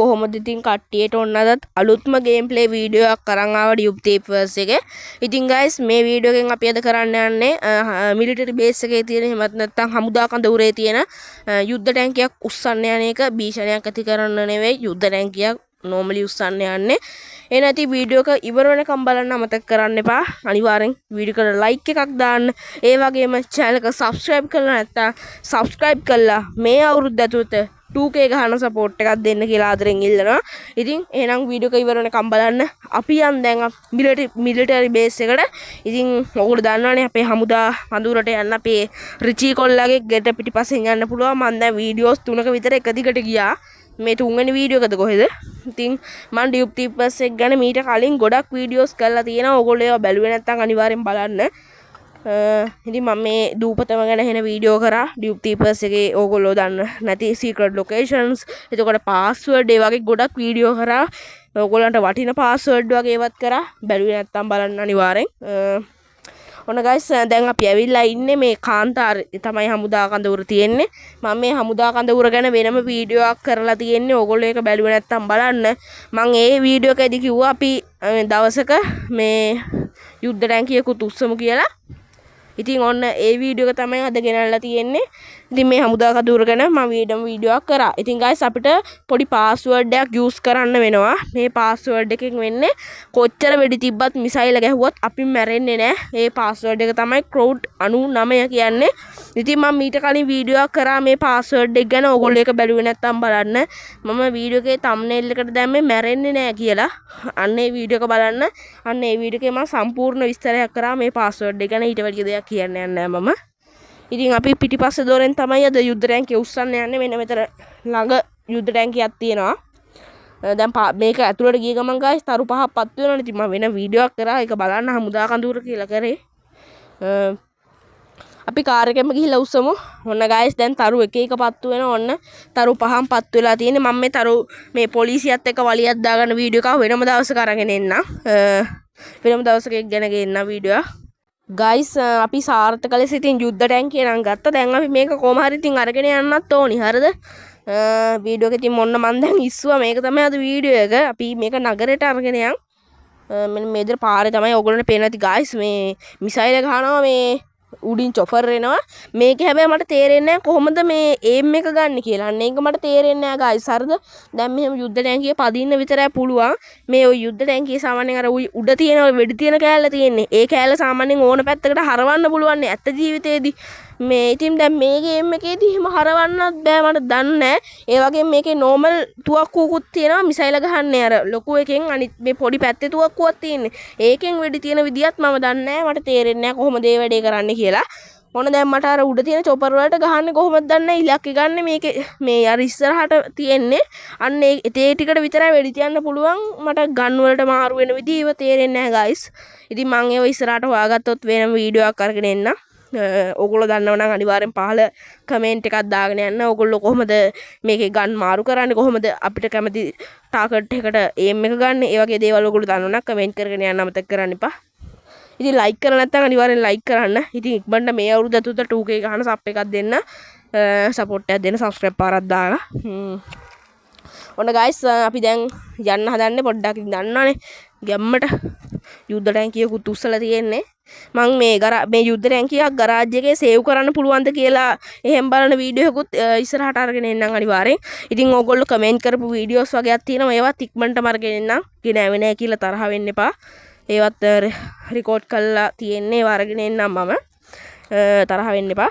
කොහොමද ඉතින් කට්ටියට ඔන්න අදත් අලුත්ම ගේම් ප්ලේ වීඩියෝ එකක් අරන් ආවා ඩියුබ් තීපර්ස් එකේ. ඉතින් guys මේ වීඩියෝ එකෙන් අපි අද කරන්න යන්නේ මිලිටරි බේස් එකේ තියෙන එහෙමත් නැත්නම් හමුදා කඳවුරේ තියෙන යුද්ධ ටැංකියක් උස්සන්න යන එක බීෂණයක් ඇති කරන්න නෙවෙයි යුද්ධ ටැංකියක් normally උස්සන්න යන්නේ. ඒ නැති වීඩියෝ එක ඉවර වෙනකම් බලන්න අමතක කරන්න එපා. අනිවාර්යෙන් වීඩියෝ එකට ලයික් එකක් දාන්න. ඒ වගේම channel එක subscribe කරලා නැත්නම් subscribe කළා මේ අවුරුද්ද ඇතුළත 2K ගහන සපෝට් එකක් දෙන්න කියලා ආදරෙන් ඉල්ලනවා. ඉතින් එහෙනම් වීඩියෝ එක ඉවර වෙනකම් බලන්න. අපි යන් දැන් මිලිටරි බේස් එකට. ඉතින් ඔයගොල්ලෝ දන්නවනේ අපේ හමුදා පඳුරට යන්න අපේ රිචී කොල්ලාගේ ගෙට පිටිපස්සෙන් යන්න පුළුවන්. මම දැන් වීඩියෝස් 3ක විතර එක දිගට ගියා. මේ තුන්වෙනි වීඩියෝ එකද කොහෙද? ඉතින් මම ඩියුබ් තීපර්ස් එක ගැන මීට කලින් ගොඩක් වීඩියෝස් කරලා තියෙනවා. ඔයගොල්ලෝ ඒවා බැලුවේ නැත්නම් අනිවාර්යෙන් බලන්න. ඉතින් මම මේ දූපතම ගැන එන වීඩියෝ කරා ඩියුබ් තීපර්ස් එකේ ඕගොල්ලෝ දන්න නැති සීක්‍රට් ලොකේෂන්ස් එතකොට පාස්වර්ඩ් ඒ වගේ ගොඩක් වීඩියෝ කරා ඕගොල්ලන්ට වටින පාස්වර්ඩ් වගේ ඒවත් කරා බැලුවේ නැත්තම් බලන්න අනිවාර්යෙන් ඔන්න guys දැන් අපි ඇවිල්ලා ඉන්නේ මේ කාන්තාරේ තමයි හමුදා කඳවුර තියෙන්නේ මම මේ හමුදා කඳවුර ගැන වෙනම වීඩියෝ එකක් කරලා තියෙන්නේ ඕගොල්ලෝ ඒක බැලුවේ නැත්තම් බලන්න මම ඒ වීඩියෝ එකේදී කිව්වා අපි දවසක මේ යුද්ධ ටැංකියකුත් උස්සමු කියලා ඉතින් ඔන්න ඒ වීඩියෝ එක තමයි අද ගෙනල්ලා තියෙන්නේ. ඉතින් මේ හමුදා කඳවුර ගැන මම වීඩියෝ එකක් කරා. ඉතින් guys අපිට පොඩි පාස්වර්ඩ් එකක් යූස් කරන්න වෙනවා. මේ පාස්වර්ඩ් එකෙන් වෙන්නේ කොච්චර වෙඩි තිබ්බත් මිසයිල් ගැහුවත් අපි මැරෙන්නේ නැහැ. මේ පාස්වර්ඩ් එක තමයි crowd 99 කියන්නේ. ඉතින් මම මීට කලින් වීඩියෝ එකක් කරා මේ පාස්වර්ඩ් එක ගැන. ඕගොල්ලෝ ඒක බැලුවේ නැත්නම් බලන්න. මම වීඩියෝ එකේ thumbnail එකට දැම්මේ මැරෙන්නේ නැහැ කියලා. අන්න ඒ වීඩියෝ එක බලන්න. අන්න ඒ වීඩියෝ එකේ මම සම්පූර්ණ විස්තරයක් කරා මේ පාස්වර්ඩ් එක ගැන ඊට වැඩි දෙයක් කියන්න යන්නේ නැහැ මම. ඉතින් අපි පිටිපස්සේ දොරෙන් තමයි අද යුද්ධ ටැංකිය උස්සන්න යන්නේ. මෙන්න මෙතන ළඟ යුද්ධ ටැංකියක් තියෙනවා. දැන් මේක ඇතුළට ගිය ගමන් guys තරු පහක් පත් වෙනවා. ඉතින් මම වෙන වීඩියෝ එකක් කරා. ඒක බලන්න හමුදා කඳවුර කියලා කරේ. අපි කාර් එකෙන්ම ගිහිල්ලා උස්සමු. ඔන්න guys දැන් තරු එක එක පත්තු වෙනවා. ඔන්න තරු පහම පත්තු වෙලා තියෙන්නේ. මම මේ තරු මේ පොලිසියත් එක්ක වලියක් දාගන්න වීඩියෝ එකක් වෙනම දවසක අරගෙන එන්නම්. වෙනම දවසක ගෙනගෙන එන්න වීඩියෝ guys අපි සාර්ථක ලෙස ඉතින් යුද්ධ ටැංකිය නම් ගත්තා. දැන් අපි මේක කොහොම හරි ඉතින් අරගෙන යන්නත් ඕනි. හරිද? වීඩියෝ එක ඉතින් මොන්න මන් දැන් ඉස්සුවා. මේක තමයි අද වීඩියෝ එක. අපි මේක නගරයට අරගෙන යන්. මෙන්න මේ විදිහට පාරේ තමයි ඔයගොල්ලන්ට පේන ඇති guys මේ මිසයිල් ගහනවා මේ උඩින් චොපර් එනවා. මේක හැබැයි මට තේරෙන්නේ නැහැ කොහොමද මේ ඒම් එක ගන්න කියලා. අන්න ඒක මට තේරෙන්නේ නැහැ guys. හරිද? දැන් මෙහෙම යුද්ධ ටැංකිය පදින්න විතරයි පුළුවන්. මේ ඔය යුද්ධ ටැංකිය සාමාන්‍යයෙන් අර උඩ තියෙන ඔය වෙඩි තියෙන කෑල්ල තියෙන්නේ. ඒ කෑල්ල සාමාන්‍යයෙන් ඕන පැත්තකට හරවන්න පුළුවන් නේ ඇත්ත ජීවිතේදී. මේ ඉතින් දැන් මේ ගේම් එකේදී එහෙම හරවන්නත් බෑ මට දන්නේ නැහැ. ඒ වගේම මේකේ normal තුවක්කුවකුත් තියෙනවා මිසයිල ගහන්නේ අර ලොකු එකෙන් අනිත් මේ පොඩි පැත්තේ තුවක්කුවක් තියෙන්නේ. ඒකෙන් වෙඩි තියෙන විදියත් මම දන්නේ නැහැ. මට තේරෙන්නේ නැහැ කොහොමද ඒ වැඩේ කරන්නේ කියලා. මොන දැන් මට අර උඩ තියෙන චොපර් වලට ගහන්නේ කොහොමද දන්නේ ඉලක්ක ගන්න මේකේ මේ අර ඉස්සරහට තියෙන්නේ අන්න ඒ ටිකට විතරයි වෙඩි තියන්න පුළුවන් මට ගන් වලට මාරු වෙන විදිහ ඒව තේරෙන්නේ නැහැ guys. ඉතින් මම ඒව ඉස්සරහට හොයාගත්තොත් වෙනම වීඩියෝ එකක් අරගෙන එන්න. ඕගොල්ලෝ දන්නව නම් අනිවාර්යෙන් පහල කමෙන්ට් එකක් දාගෙන යන්න. ඕගොල්ලෝ කොහොමද මේකේ ගන් මාරු කරන්නේ කොහොමද අපිට කැමති ටාගට් එකට ඒම් එක ගන්න. ඒ වගේ දේවල් ඕගොල්ලෝ දන්නව නම් කමෙන්ට් කරගෙන යන්න අමතක කරන්න එපා. ඉතින් ලයික් කරලා නැත්නම් අනිවාර්යෙන් ලයික් කරන්න. ඉතින් ඉක්මනට මේ අවුරුද්ද ඇතුළත 2K ගහන සබ් එකක් දෙන්න. සපෝට් එකක් දෙන්න සබ්ස්ක්‍රයිබ් පාරක් දාලා. ඔන්න guys අපි දැන් යන්න හදන්නේ පොඩ්ඩක් ඉතින් දන්නවනේ ගැම්මට යුද්ධ ටැංකියකුත් උස්සලා තියෙන්නේ. මම මේ යුද්ධ ටැංකියක් ගරාජ් එකේ සේව් කරන්න පුළුවන්ද කියලා එහෙම බලන වීඩියෝ එකකුත් ඉස්සරහට අරගෙන එන්නම් අනිවාර්යෙන්. ඉතින් ඕගොල්ලෝ කමෙන්ට් කරපු වීඩියෝස් වගේක් තියෙනවා. ඒවත් ඉක්මනටම අරගෙන එන්නම්. ගෙනාවේ නැහැ කියලා තරහ වෙන්න එපා. ඒවත් රිකෝඩ් කරලා තියෙන්නේ ඒව අරගෙන එන්නම් මම. තරහ වෙන්න එපා.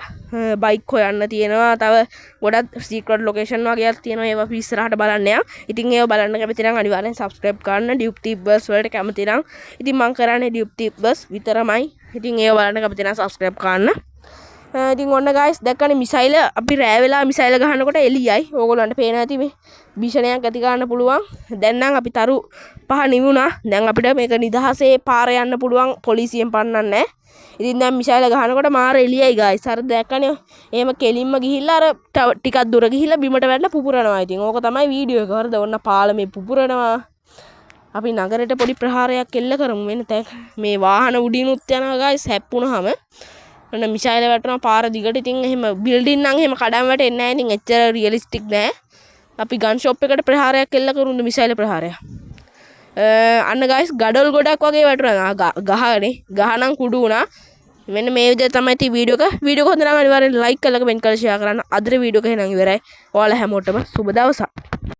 බයික් හොයන්න තියෙනවා. තව ගොඩක් සීක්‍රට් ලොකේෂන් වගේක් තියෙනවා. ඒවා අපි ඉස්සරහට බලන්න යන්න. ඉතින් ඒව බලන්න කැමති නම් අනිවාර්යෙන් subscribe කරන්න. ඩියුබ් තීපර්ස් වලට කැමති නම් ඉතින් මම කරන්නේ ඩියුබ් තීපර්ස් විතරමයි. ඉතින් ඒව බලන්න කැමති නම් subscribe කරන්න. ඉතින් ඔන්න guys දැක්කනේ මිසයිල අපි රෑ වෙලා මිසයිල ගහනකොට එළියයි. ඕගොල්ලන්ට පේන ඇති මේ භීෂණයක් ඇති ගන්න පුළුවන්. දැන් නම් අපි තරු පහ නිවුණා. දැන් අපිට මේක නිදහසේ පාර යන්න පුළුවන්. පොලිසියෙන් පන්නන්නේ නැහැ. ඉතින් දැන් මිසයිල ගහනකොට මාර එළියයි guys. අර දැක්කනේ එහෙම කෙලින්ම ගිහිල්ලා අර ටිකක් දුර ගිහිල්ලා බිමට වැටලා පුපුරනවා. ඉතින් ඕක තමයි වීඩියෝ එක. හරිද? ඔන්න පාලමේ පුපුරනවා. අපි නගරයට පොඩි ප්‍රහාරයක් එල්ල කරමු. වෙන මේ වාහන උඩිනුත් යනවා guys හැප්පුණාම. ඔන්න මිසයිල වැටෙනවා පාර දිගට. ඉතින් එහෙම බිල්ඩින් නම් එහෙම කඩම් වැටෙන්නේ නැහැ. ඉතින් එච්චර රියලිස්ටික් නෑ. අපි ගන් ෂොප් එකට ප්‍රහාරයක් එල්ල කරුණු මිසයිල ප්‍රහාරයක්. අන්න ගයිස් ගඩොල් ගොඩක් වගේ වැටුණා ගහනේ. ගහ නම් කුඩු වුණා. මෙන්න මේ විදිහට තමයි ඉතින් වීඩියෝ එක හොඳ නම් අනිවාර්යෙන් ලයික් කරලා කමෙන්ට් කරලා ෂෙයා කරන්න. අදට වීඩියෝ එක එහෙනම් ඉවරයි. ඔයාලා හැමෝටම සුබ දවසක්.